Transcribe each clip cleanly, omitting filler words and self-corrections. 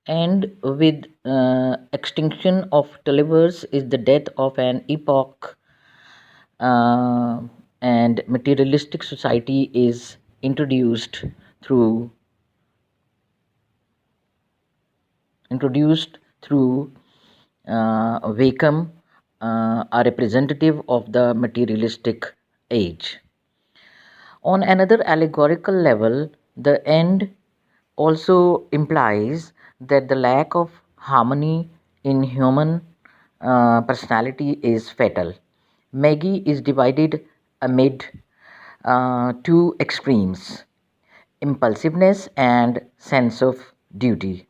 And with extinction of televers is the death of an epoch, uh, and materialistic society is introduced through introduced through Wakeham, a representative of the materialistic age. On another allegorical level, the end also implies that the lack of harmony in human personality is fatal. Maggie is divided amid two extremes: impulsiveness and sense of duty.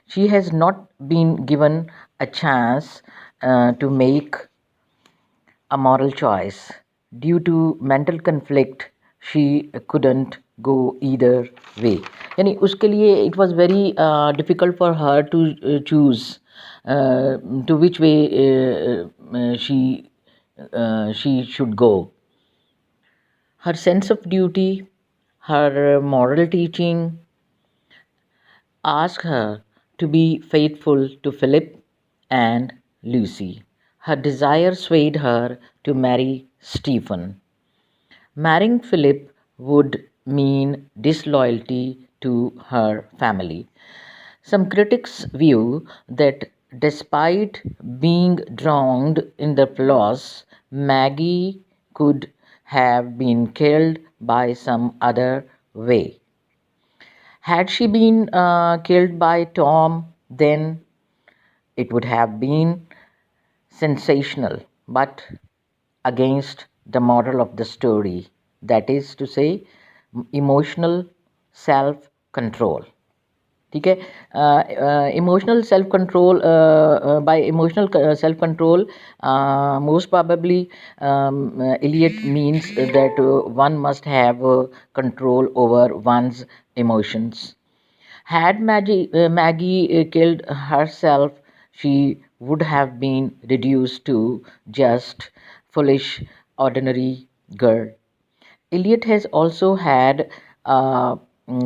She has not been given a chance to make a moral choice. Due to mental conflict, she couldn't go either way. यानी उसके लिए it was very difficult for her to choose to which way she should go. Her sense of duty, her moral teaching asked her to be faithful to Philip and Lucy. Her desire swayed her to marry Stephen. Marrying Philip would mean disloyalty to her family. Some critics view that despite being drowned in the Floss, Maggie could have been killed by some other way. Had she been killed by Tom, then it would have been sensational, but against the moral of the story, that is to say, emotional self control. ठीक है emotional self control by emotional self control most probably Eliot means that one must have control over one's emotions. Had Maggie killed herself, she would have been reduced to just foolish ordinary girl. Eliot has also had a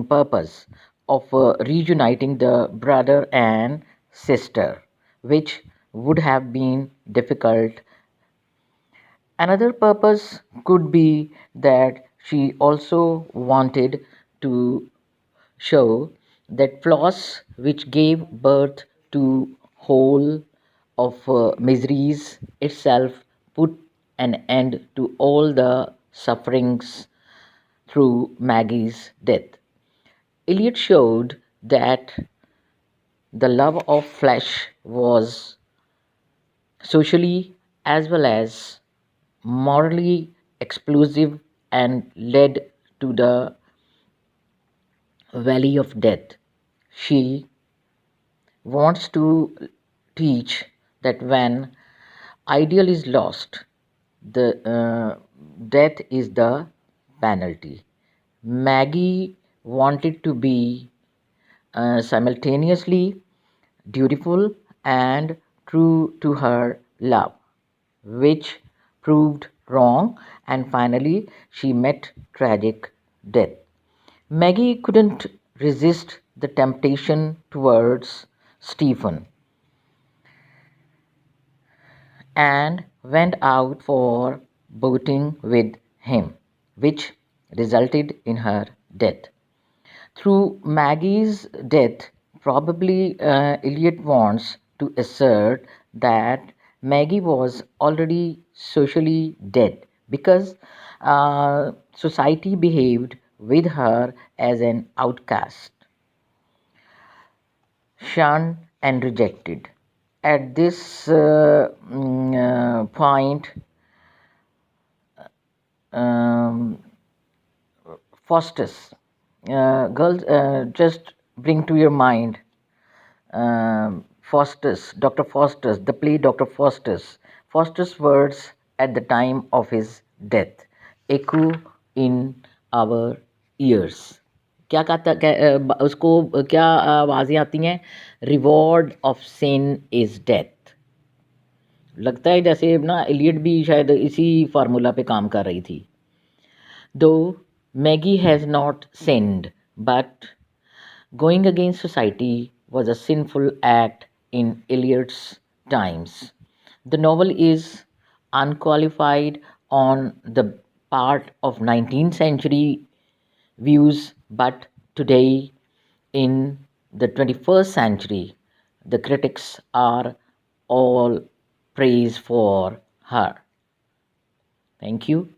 purpose of reuniting the brother and sister, which would have been difficult. Another purpose could be that she also wanted to show that Floss, which gave birth to whole of miseries itself, put an end to all the sufferings through Maggie's death. Eliot showed that the love of flesh was socially as well as morally explosive and led to the valley of death. She wants to teach that when ideal is lost, the death is the penalty. Maggie wanted to be simultaneously dutiful and true to her love, which proved wrong, and finally she met tragic death. Maggie couldn't resist the temptation towards Stephen and went out for boating with him, which resulted in her death. Through Maggie's death, probably Eliot wants to assert that Maggie was already socially dead because society behaved with her as an outcast, shunned and rejected. At this point, um, Faustus, girls, just bring to your mind Faustus, Dr. Faustus, the play Dr. Faustus. Faustus' words at the time of his death echo in our ears. क्या कहता उसको क्या आवाज़ें आती हैं? Reward of sin is death. लगता है जैसे ना एलियट भी शायद इसी फार्मूला पे काम कर रही थी. Though Maggie has not sinned, but going against society was a sinful act in Eliot's times. The novel is unqualified on the part of 19th century views, but today, in the 21st century, the critics are all praise for her. Thank you.